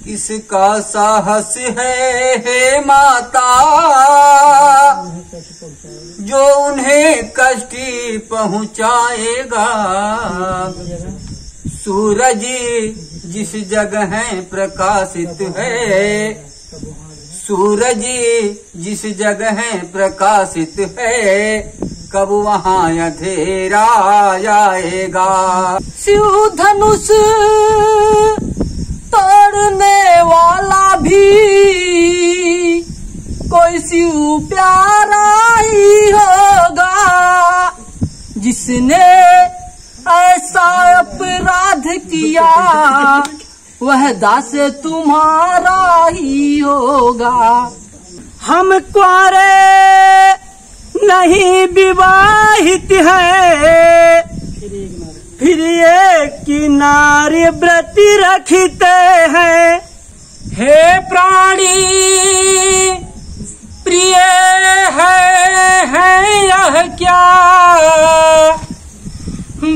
किसका साहस है हे माता, जो उन्हें कष्ट पहुँचाएगा। सूरज जिस जगह प्रकाशित है, सूरज जिस जगह प्रकाशित है, कब वहाँ अंधेरा आएगा। शिव धनुष तोड़ने वाला भी कोई शिव प्यारा ही होगा, जिसने ऐसा अपराध किया वह दास तुम्हारा ही होगा। हम कुंवारे नहीं विवाहित है, फिर एक किनारे व्रत रखते हैं। हे प्राणी प्रिय है यह क्या,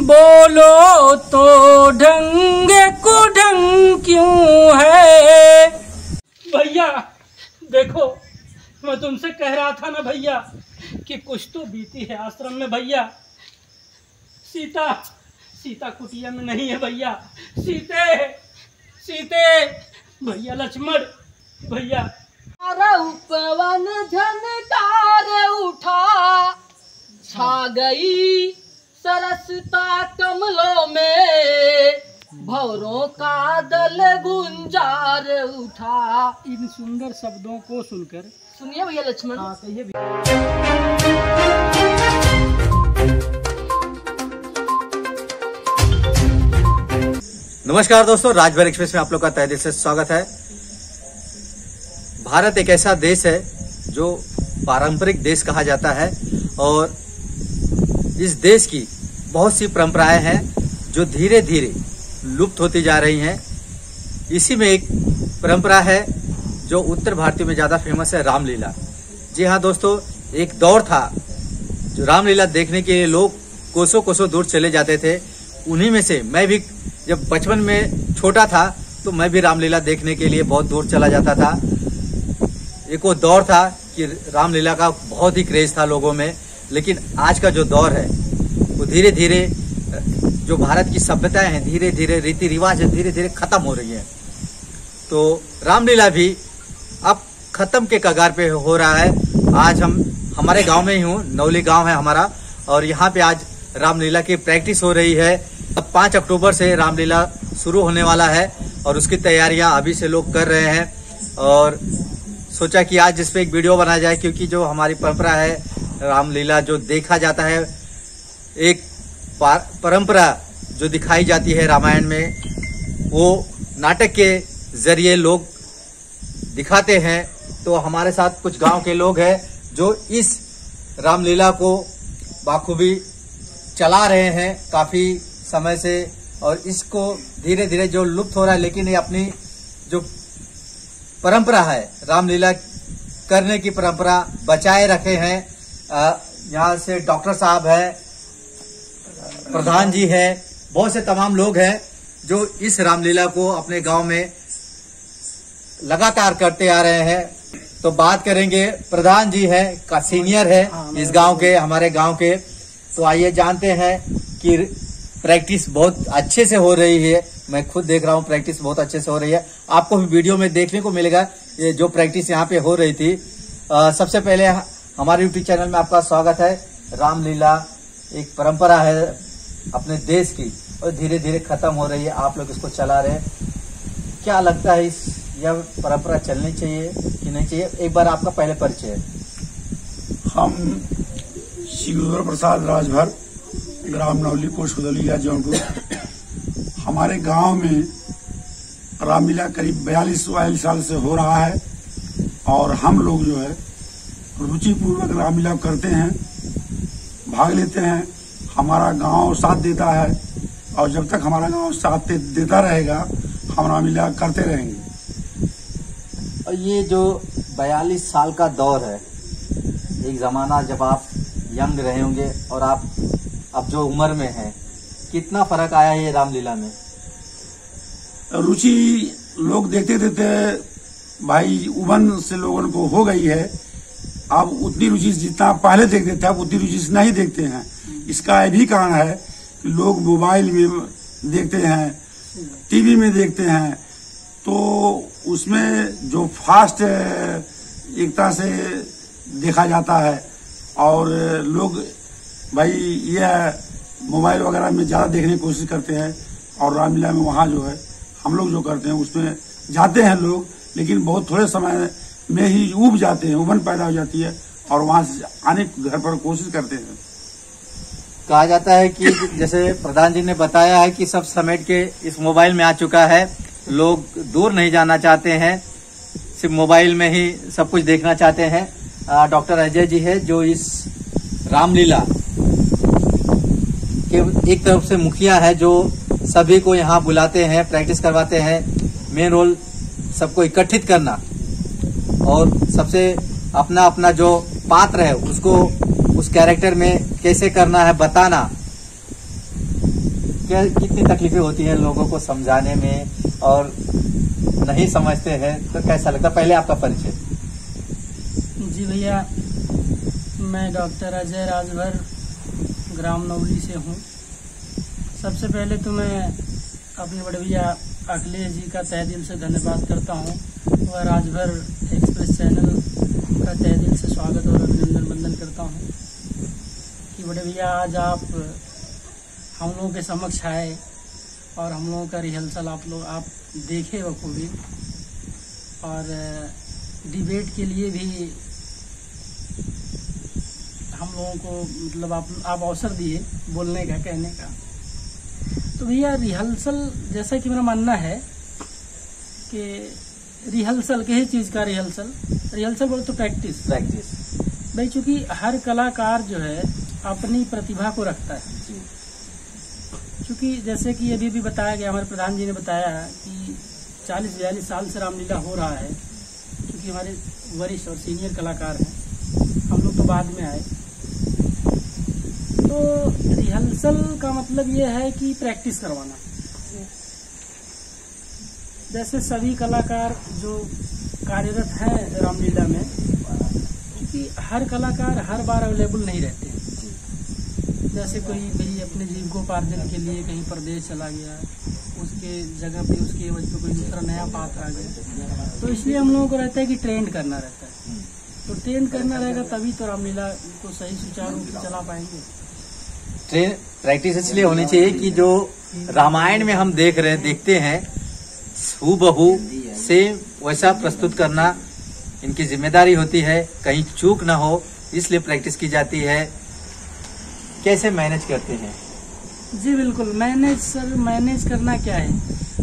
बोलो तो ढंग को ढंग क्यों है। भैया देखो, मैं तुमसे कह रहा था ना भैया कि कुछ तो बीती है आश्रम में भैया। सीता कुटिया में नहीं है भैया। सीते भैया, लक्ष्मण भैया। पवन झनकार उठा, छा गई सरसता कमलों में, भौरों का दल गुंजार उठा। इन सुंदर शब्दों को सुनकर सुनिए भैया लक्ष्मण। हाँ कहिए। नमस्कार दोस्तों, राजभर एक्सप्रेस में आप लोग का तहे दिल से स्वागत है। भारत एक ऐसा देश है जो पारंपरिक देश कहा जाता है और इस देश की बहुत सी परंपराएं हैं जो धीरे धीरे लुप्त होती जा रही हैं। इसी में एक परंपरा है जो उत्तर भारतीय में ज्यादा फेमस है, रामलीला। जी हाँ दोस्तों, एक दौर था जो रामलीला देखने के लिए लोग कोसों कोसों दूर चले जाते थे। उन्हीं में से मैं भी जब बचपन में छोटा था तो मैं भी रामलीला देखने के लिए बहुत दूर चला जाता था। एक वो दौर था कि रामलीला का बहुत ही क्रेज था लोगों में। लेकिन आज का जो दौर है वो धीरे धीरे जो भारत की सभ्यताएं हैं, धीरे धीरे रीति रिवाज है, धीरे धीरे खत्म हो रही है। तो रामलीला भी अब खत्म के कगार पे हो रहा है। आज हम हमारे गांव में ही हूँ, नौली गांव है हमारा, और यहाँ पे आज रामलीला की प्रैक्टिस हो रही है। अब 5 अक्टूबर से रामलीला शुरू होने वाला है और उसकी तैयारियां अभी से लोग कर रहे हैं। और सोचा कि आज इस पे एक वीडियो बनाया जाए, क्योंकि जो हमारी परंपरा है रामलीला जो देखा जाता है, एक परंपरा जो दिखाई जाती है रामायण में, वो नाटक के जरिए लोग दिखाते हैं। तो हमारे साथ कुछ गांव के लोग हैं जो इस रामलीला को बाखूबी चला रहे हैं काफी समय से, और इसको धीरे धीरे जो लुप्त हो रहा है, लेकिन ये अपनी जो परंपरा है रामलीला करने की परंपरा बचाए रखे हैं। यहाँ से डॉक्टर साहब है, प्रधान जी है, बहुत से तमाम लोग हैं जो इस रामलीला को अपने गांव में लगातार करते आ रहे हैं। तो बात करेंगे, प्रधान जी है का सीनियर है इस गांव के, हमारे गांव के। तो आइए जानते हैं कि प्रैक्टिस बहुत अच्छे से हो रही है। मैं खुद देख रहा हूँ, प्रैक्टिस बहुत अच्छे से हो रही है। आपको भी वीडियो में देखने को मिलेगा ये जो प्रैक्टिस यहाँ पे हो रही थी। सबसे पहले हमारे यूट्यूब चैनल में आपका स्वागत है। रामलीला एक परंपरा है अपने देश की और धीरे धीरे खत्म हो रही है, आप लोग इसको चला रहे हैं। क्या लगता है, यह परंपरा चलनी चाहिए कि नहीं चाहिए? एक बार आपका पहले परिचय है। हम शिवदर प्रसाद राजभर, ग्राम नौली, पोस्ट खुदलिया, जौनपुर। हमारे गांव में रामलीला करीब 42 साल से हो रहा है और हम लोग जो है रुचिपूर्वक रामलीला करते हैं, भाग लेते हैं। हमारा गांव साथ देता है और जब तक हमारा गांव साथ देता रहेगा हम रामलीला करते रहेंगे। और ये जो 42 साल का दौर है, एक जमाना जब आप यंग रहे होंगे और आप अब जो उम्र में हैं, कितना फर्क आया है ये रामलीला में? रुचि लोग देखते देखते भाई उमन से लोगों को हो गई है। अब उतनी रुचि जितना पहले देखते थे अब उतनी रुचि से नहीं देखते हैं। इसका यह भी कारण है कि लोग मोबाइल में देखते हैं, टीवी में देखते हैं, तो उसमें जो फास्ट एक तरह से देखा जाता है और लोग भाई यह मोबाइल वगैरह में ज्यादा देखने की कोशिश करते हैं। और रामलीला में वहाँ जो है हम लोग जो करते हैं उसमें जाते हैं लोग, लेकिन बहुत थोड़े समय में ही उब जाते हैं, उबन पैदा हो जाती है और वहाँ से आने घर पर कोशिश करते हैं। कहा जाता है कि जैसे प्रधान जी ने बताया है कि सब समेट के इस मोबाइल में आ चुका है, लोग दूर नहीं जाना चाहते हैं, सिर्फ मोबाइल में ही सब कुछ देखना चाहते हैं। डॉक्टर अजय जी है जो इस रामलीला के एक तरफ से मुखिया है, जो सभी को यहाँ बुलाते हैं, प्रैक्टिस करवाते हैं। मेन रोल सबको इकट्ठित करना और सबसे अपना अपना जो पात्र है उसको उस कैरेक्टर में कैसे करना है बताना। कितनी तकलीफें होती हैं लोगों को समझाने में और नहीं समझते हैं, तो कैसा लगता? पहले आपका परिचय। जी भैया, मैं डॉक्टर अजय राजभर ग्राम नौली से हूँ। सबसे पहले तो मैं अपने बड़े भैया अखिलेश जी का तहे दिल से धन्यवाद करता हूँ और राजभर एक्सप्रेस चैनल का तहे दिल से स्वागत और अभिनंदन वंदन करता हूँ कि बड़े भैया आज आप हम लोगों के समक्ष आए और हम लोगों का रिहर्सल आप देखे बखूबी और डिबेट के लिए भी हम लोगों को मतलब आप अवसर दिए बोलने का, कहने का। तो भैया रिहर्सल, जैसा कि मेरा मानना है कि रिहर्सल किसी चीज़ का रिहर्सल बोले तो प्रैक्टिस भाई, चूंकि हर कलाकार जो है अपनी प्रतिभा को रखता है। क्योंकि जैसे कि अभी भी बताया गया, हमारे प्रधान जी ने बताया कि 40-42 साल से रामलीला हो रहा है। क्योंकि हमारे वरिष्ठ और सीनियर कलाकार हैं, हम लोग तो बाद में आए। तो रिहर्सल का मतलब ये है कि प्रैक्टिस करवाना। जैसे सभी कलाकार जो कार्यरत हैं रामलीला में, क्योंकि हर कलाकार हर बार अवेलेबल नहीं रहते हैं। जैसे कोई भी अपने जीविकोपार्जन के लिए कहीं प्रदेश चला गया, उसके जगह पे उसके वजह पे कोई दूसरा नया पात्र आ गया, तो इसलिए हम लोगों को रहता है कि ट्रेंड करना रहता है। तो ट्रेंड करना रहेगा तभी तो रामलीला को सही सुचारू रूप से चला पाएंगे। प्रैक्टिस इसलिए होनी चाहिए कि जो रामायण में हम देखते हैं हूबहू सेम वैसा प्रस्तुत करना इनकी जिम्मेदारी होती है, कहीं चूक ना हो, इसलिए प्रैक्टिस की जाती है। कैसे मैनेज करते हैं? जी बिल्कुल, मैनेज करना क्या है,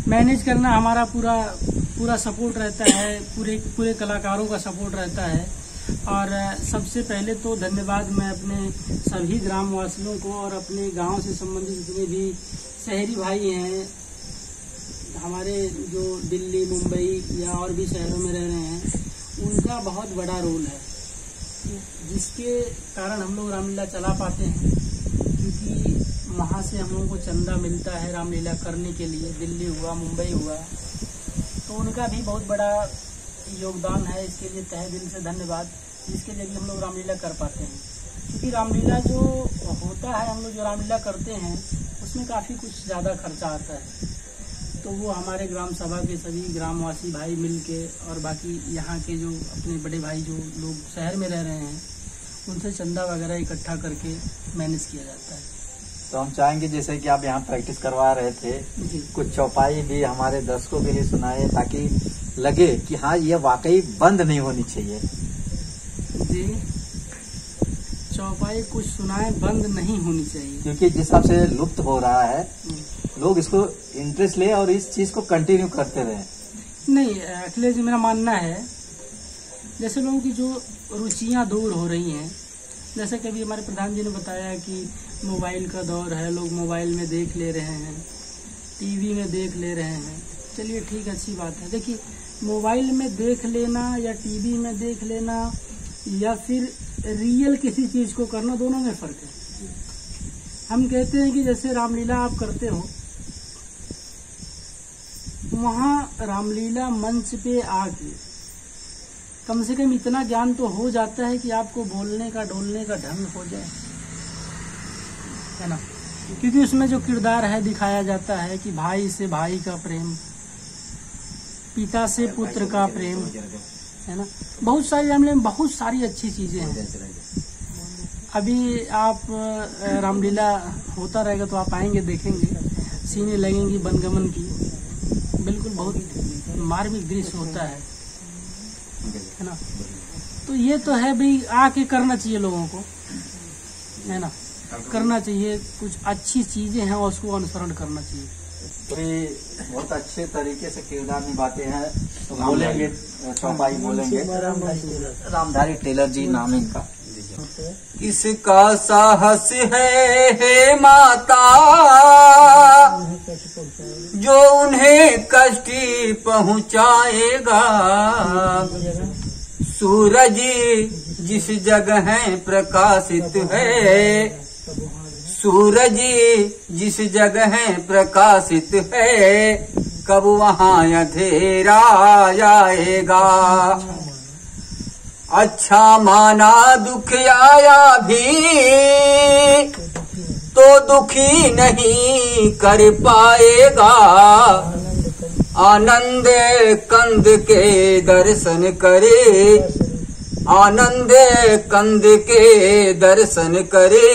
मैनेज करना हमारा पूरा सपोर्ट रहता है, पूरे कलाकारों का सपोर्ट रहता है। और सबसे पहले तो धन्यवाद मैं अपने सभी ग्रामवासियों को और अपने गांव से संबंधित जितने भी शहरी भाई हैं, हमारे जो दिल्ली, मुंबई या और भी शहरों में रह रहे हैं, उनका बहुत बड़ा रोल है, जिसके कारण हम लोग रामलीला चला पाते हैं। क्योंकि वहाँ से हम लोगों को चंदा मिलता है रामलीला करने के लिए, दिल्ली हुआ, मुंबई हुआ, तो उनका भी बहुत बड़ा योगदान है। इसके लिए तहे दिल से धन्यवाद, जिसके लिए हम लोग रामलीला कर पाते हैं। क्योंकि रामलीला जो होता है, हम लोग जो रामलीला करते हैं, उसमें काफ़ी कुछ ज़्यादा खर्चा आता है। तो वो हमारे ग्राम सभा के सभी ग्रामवासी भाई मिलके और बाकी यहाँ के जो अपने बड़े भाई जो लोग शहर में रह रहे हैं, उनसे चंदा वगैरह इकट्ठा करके मैनेज किया जाता है। तो हम चाहेंगे जैसे कि आप यहाँ प्रैक्टिस करवा रहे थे, कुछ चौपाई भी हमारे दर्शकों के लिए सुनाए, ताकि लगे कि हाँ ये वाकई बंद नहीं होनी चाहिए। जी, चौपाई कुछ सुनाए, बंद नहीं होनी चाहिए, क्योंकि जिस हिसाब से लुप्त हो रहा है, लोग इसको इंटरेस्ट ले और इस चीज को कंटिन्यू करते रहे। नहीं, अखिलेश जी, मेरा मानना है जैसे लोगों की जो रुचियां दूर हो रही हैं, जैसे कभी हमारे प्रधान जी ने बताया कि मोबाइल का दौर है, लोग मोबाइल में देख ले रहे हैं, टीवी में देख ले रहे हैं। चलिए ठीक, अच्छी बात है। देखिए, मोबाइल में देख लेना या टीवी में देख लेना या फिर रियल किसी चीज़ को करना, दोनों में फ़र्क है। हम कहते हैं कि जैसे रामलीला आप करते हो, वहाँ रामलीला मंच पे आके कम से कम इतना ज्ञान तो हो जाता है कि आपको बोलने का डोलने का ढंग हो जाए, है ना। क्योंकि उसमें जो किरदार है दिखाया जाता है कि भाई से भाई का प्रेम, पिता से पुत्र का प्रेम, है ना। बहुत सारी रामलीला में बहुत सारी अच्छी चीजें हैं। अभी आप रामलीला होता रहेगा तो आप आएंगे, देखेंगे, सीने लगेंगी बनगमन की, बिल्कुल बहुत मार्मिक दृश्य होता है ना। तो ये तो है भाई, आके करना चाहिए लोगों को, है ना, करना चाहिए। कुछ अच्छी चीजें हैं और उसको अनुसरण करना चाहिए। तो ये बहुत अच्छे तरीके से किरदार निभाते हैं। तो बोलेंगे चौपाई, बोलेंगे रामधारी टेलर जी नाम इनका। किसका साहस है हे माता, जो उन्हें कष्ट पहुँचाएगा। सूरज जिस जगह प्रकाशित है, सूरज जिस जगह प्रकाशित है, कब वहाँ अंधेरा जाएगा। अच्छा माना दुख आया भी तो दुखी नहीं कर पाएगा। आनंद कंद के दर्शन करे, आनंद कंद के दर्शन करे,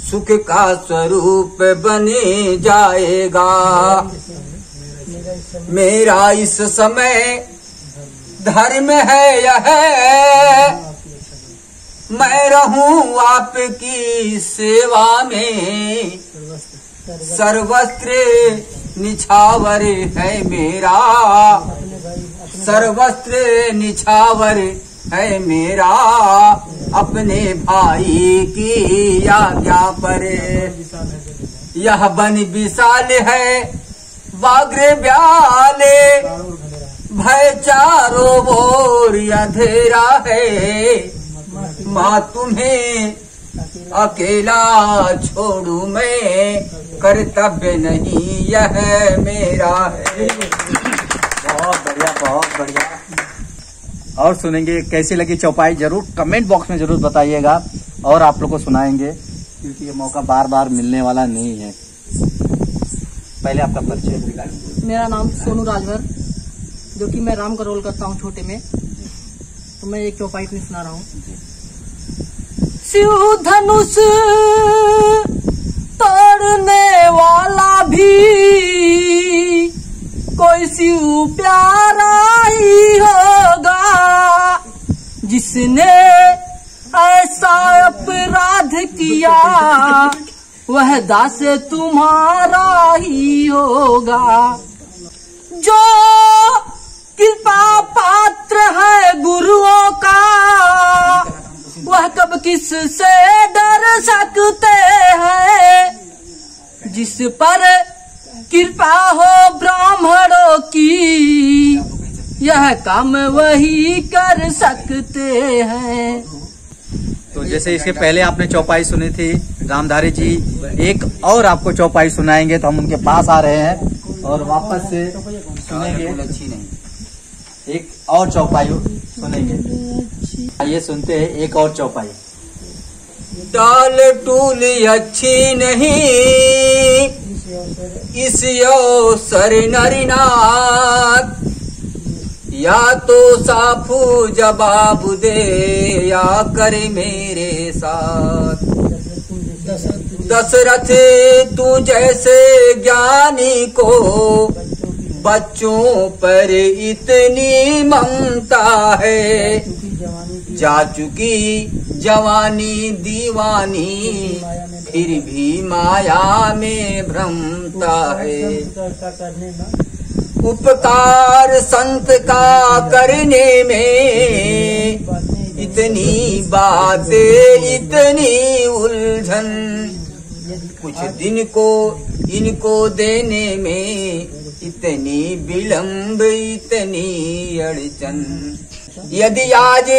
सुख का स्वरूप बने जाएगा। मेरा इस समय धर्म है यह, मैं रहूं आपकी सेवा में। सर्वस्त्र निछावर है मेरा, सर्वस्त्र निछावर है मेरा, अपने भाई की आज्ञा पर। यह वन विशाल है व्याघ्र ब्याले, भय चारों ओर अंधेरा है। माँ तुम्हें अकेला छोड़ू मैं, कर्तव्य नहीं यह मेरा है। बहुत बढ़िया, बहुत बढ़िया। और सुनेंगे कैसी लगी चौपाई, जरूर कमेंट बॉक्स में जरूर बताइएगा, और आप लोग को सुनाएंगे, क्योंकि ये मौका बार बार मिलने वाला नहीं है। पहले आपका परिचय। मेरा नाम सोनू राजभर, जो कि मैं राम का रोल करता हूँ छोटे में। तो मैं एक चौपाई अपनी सुना रहा हूँ। शिव धनुष तोड़ने वाला भी कोई शिव प्यारा ही होगा, जिसने ऐसा अपराध किया वह दास तुम्हारा ही होगा। जो कृपा पात्र है गुरुओं का, वह कब किस से डर सकते हैं। जिस पर कृपा हो ब्राह्मणों की, यह काम वही कर सकते हैं। तो जैसे इसके पहले आपने चौपाई सुनी थी रामधारी जी, एक और आपको चौपाई सुनाएंगे, तो हम उनके पास आ रहे हैं और वापस से सुनेंगे। अच्छी नहीं, एक और चौपाई सुनेंगे। आइए सुनते हैं एक और चौपाई। टाल टूल अच्छी नहीं, इस अवसर नरनाथ, या तो साफू जवाब दे या करे मेरे साथ। दशरथ तू जैसे ज्ञानी को बच्चों पर इतनी ममता है, जा चुकी जवानी दीवानी फिर भी माया में भ्रमता है। उपकार संत का करने में इतनी बातें, इतनी उलझन, कुछ दिन को इनको देने में इतनी विलंब, इतनी अड़चन। यदि आज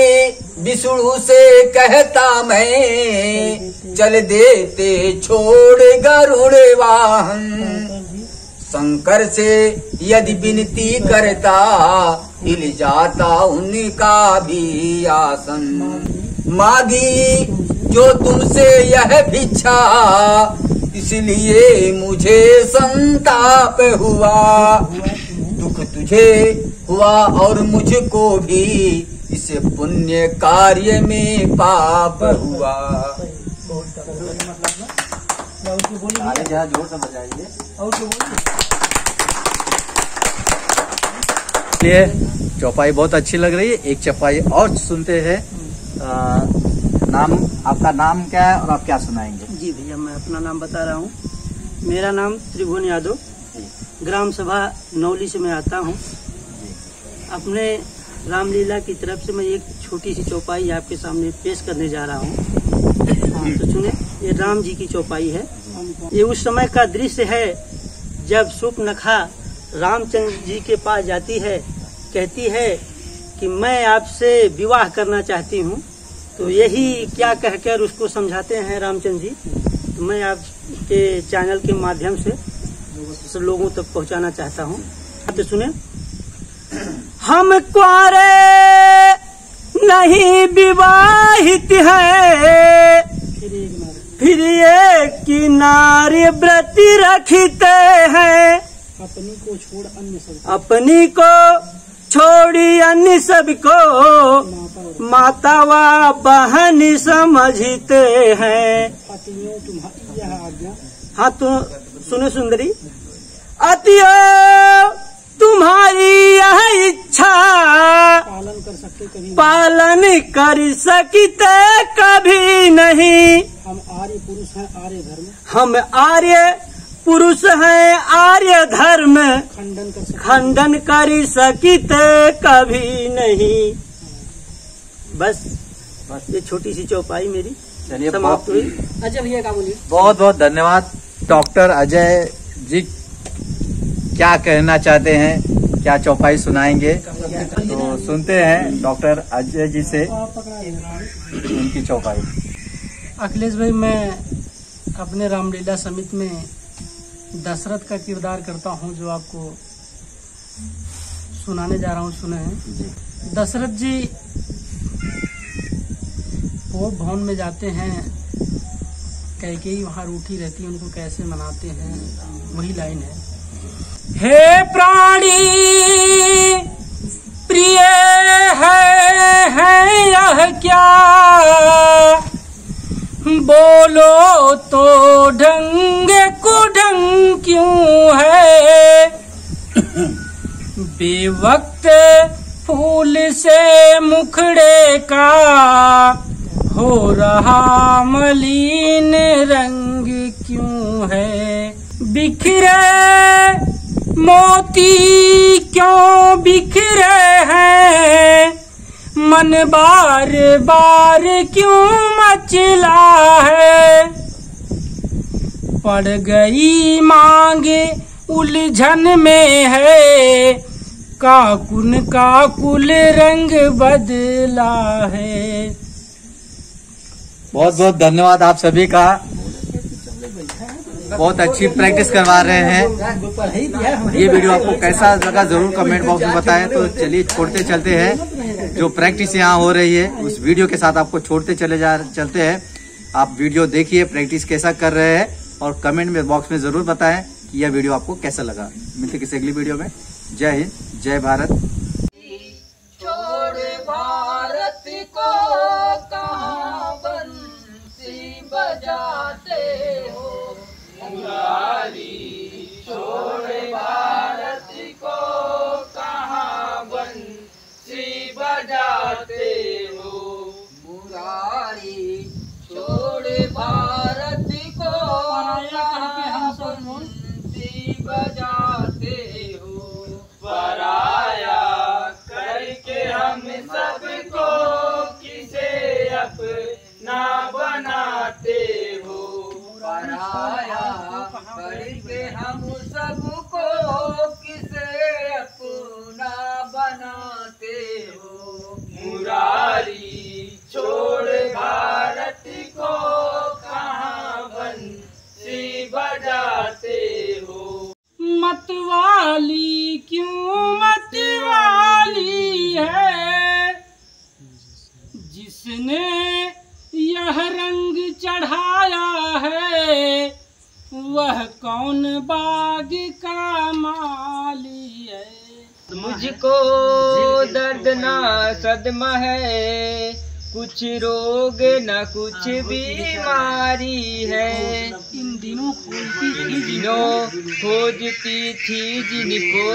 विष्णु से कहता मैं, चल देते छोड़ गरुड़ वाहन, शंकर से यदि विनती करता हिल जाता उनका भी आसन। मांगी जो तुमसे यह भिक्षा इसलिए मुझे संताप हुआ। दुख तुझे हुआ और मुझको भी इस पुण्य कार्य में पाप हुआ। जोर से बजाइए। ये चौपाई बहुत अच्छी लग रही है। एक चौपाई और सुनते हैं। नाम, आपका नाम क्या है और आप क्या सुनाएंगे? जी भैया, मैं अपना नाम बता रहा हूँ। मेरा नाम त्रिभुवन यादव, ग्राम सभा नौली से मैं आता हूँ। अपने रामलीला की तरफ से मैं एक छोटी सी चौपाई आपके सामने पेश करने जा रहा हूँ। तो सुने, ये राम जी की चौपाई है। ये उस समय का दृश्य है जब सुपनखा रामचंद्र जी के पास जाती है, कहती है कि मैं आपसे विवाह करना चाहती हूँ। तो यही क्या कहकर उसको समझाते हैं रामचंद्र जी। तो मैं आपके चैनल के माध्यम से सब लोगों तक पहुँचाना चाहता हूँ। तो सुने, हम कुंवारे नहीं विवाहित है, फिर ये किनारे व्रत रखते हैं। अपनी को छोड़ी अन्य सबको माता व बहन समझते हैं। हाँ तो सुनो सुंदरी, अतियो तुम्हारी यह इच्छा पालन कर सकते कभी नहीं। हम आर्य पुरुष हैं, आर्य धर्म खंडन कर सकते कभी नहीं। बस ये छोटी सी चौपाई मेरी चलिए समाप्त हुई। अच्छा भैया क्या बोलिए? बहुत बहुत धन्यवाद। डॉक्टर अजय जी क्या कहना चाहते हैं, क्या चौपाई सुनाएंगे? तो सुनते हैं डॉक्टर अजय जी से उनकी चौपाई। अखिलेश भाई, मैं अपने रामलीला समिति में दशरथ का किरदार करता हूं, जो आपको सुनाने जा रहा हूं। सुने हैं, दशरथ जी वो भवन में जाते हैं, कैकेयी वहां रूठी रहती है, उनको कैसे मनाते हैं, वही लाइन है। हे प्राणी प्रिय है यह क्या, बोलो तो ढंग को ढंग क्यों है। बेवक्त फूल से मुखड़े का हो रहा मलिन रंग क्यों है। बिखरे मोती क्यों बिखरे हैं, मन बार बार क्यों मचला है। पड़ गई मांगे उलझन में है, काकुन का कुल रंग बदला है। बहुत बहुत धन्यवाद आप सभी का। बहुत अच्छी प्रैक्टिस करवा रहे हैं। ये वीडियो आपको कैसा लगा जरूर कमेंट बॉक्स में बताएं। तो चलिए छोड़ते चलते हैं, जो प्रैक्टिस यहाँ हो रही है उस वीडियो के साथ आपको छोड़ते चलते हैं। आप वीडियो देखिए, प्रैक्टिस कैसा कर रहे हैं और कमेंट में बॉक्स में जरूर बताएं कि यह वीडियो आपको कैसा लगा। मिलते किसी अगली वीडियो में। जय हिंद, जय भारत। छोड़ भारत को कहाँ बंसी बजाते हो, छोड़ भारत को कहाँ बंसी बजाते हो। मुरारी छोड़ भारत को कहाँ बंसी बजाते हो। पराया कौन बाग का माली है। मुझको दर्द ना सदमा है, कुछ रोग न कुछ बीमारी है। इन दिनों खोजती थी जिनको,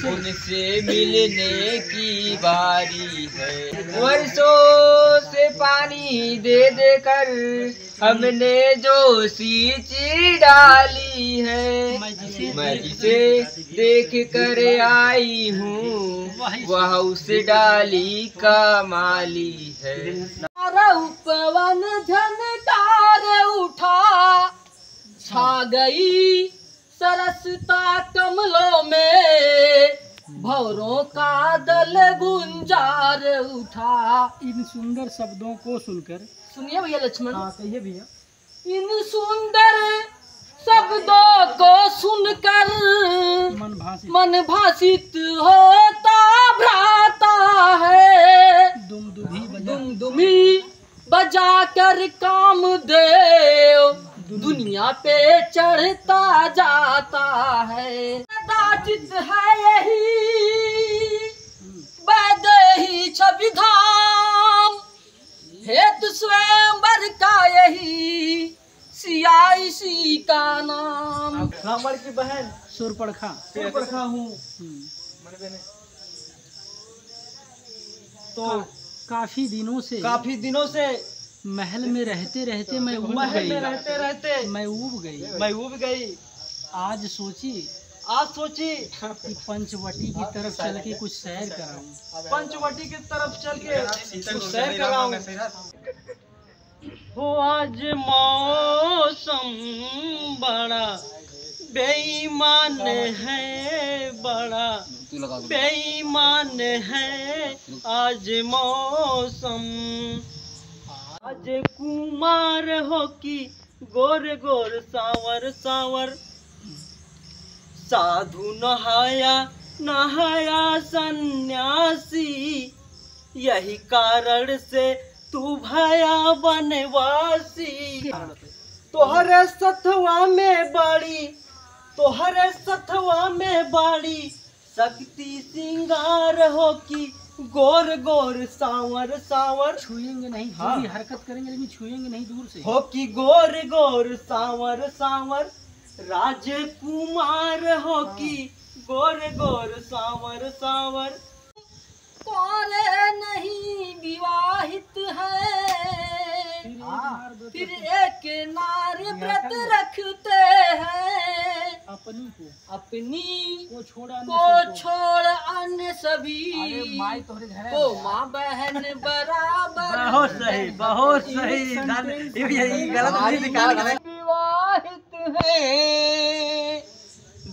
उनसे मिलने की बारी है। वर्षों से पानी दे देकर हमने जो सींची डाली है, मैं जिसे देख कर आई हूँ वह उस डाली का माली है। पवन झनकार उठा, छा गई सरसता कमलों में, भौरों का दल गुंजार उठा। इन सुंदर शब्दों को सुनकर, सुनिए भैया लक्ष्मण। हाँ कहिए भैया। इन सुंदर शब्दों को सुनकर मन भाषित होता भ्राता है। दुमदुमी बजा कर कामदेव दुनिया पे चढ़ता जाता है। कदाचित है यही वैदेही छवि धाम, हेतु स्वयंवर का यही सियासी का नाम। ब्राह्मण की बहन सुरपड़खा हूँ। तो काफी दिनों से महल में रहते रहते मैं ऊब गई। आज सोची कि पंचवटी की तरफ चल के कुछ सैर कराऊं। हो आज मौसम बड़ा बेईमान है, बड़ा बेईमान है आज मौसम। आज कुमार हो कि गोर गोर सावर सावर, साधु नहाया सन्यासी, यही कारण से तू भया बनवासी। तोहरे सथवा में बड़ी शक्ति सिंगार हो कि गोर गोर सावर सावर। छुएंगे नहीं, हाँ। भी हरकत करेंगे लेकिन छुएंगे नहीं दूर से। हो कि गोर गोर सावर सावर, राजकुमार हो कि गोर गोर सावर सावर। कौरे नहीं विवाहित है, फिर एक नारी व्रत रखते हैं, अपनी को छोड़ अन्य सभी को माँ बहन बराबर। बहुत सही विवाहित है,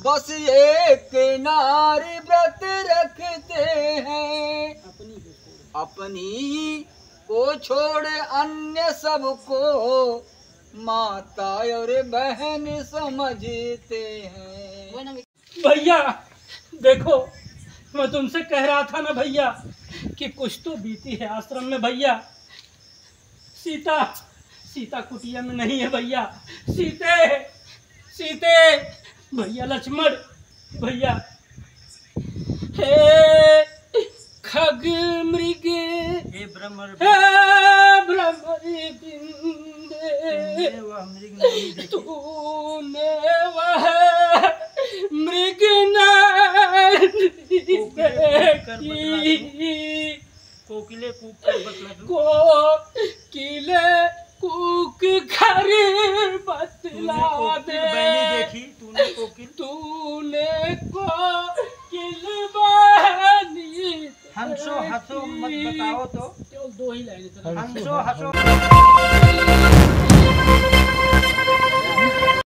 बस एक नारी व्रत रखते हैं, अपनी को छोड़ अन्य सबको माता और बहन समझते हैं। भैया देखो, मैं तुमसे कह रहा था ना भैया कि कुछ तो बीती है आश्रम में भैया। सीता कुटिया में नहीं है भैया। सीते भैया, लक्ष्मण भैया, हे खग मृग हे भ्रमरी बिंदे, तूने वह मृग कोकिले कूक कर बतला दे। देखी तूने कोकिल, तूने कोकिल बनी। हंसो मत बताओ तो, केवल 2 ही लाइनें। हंसो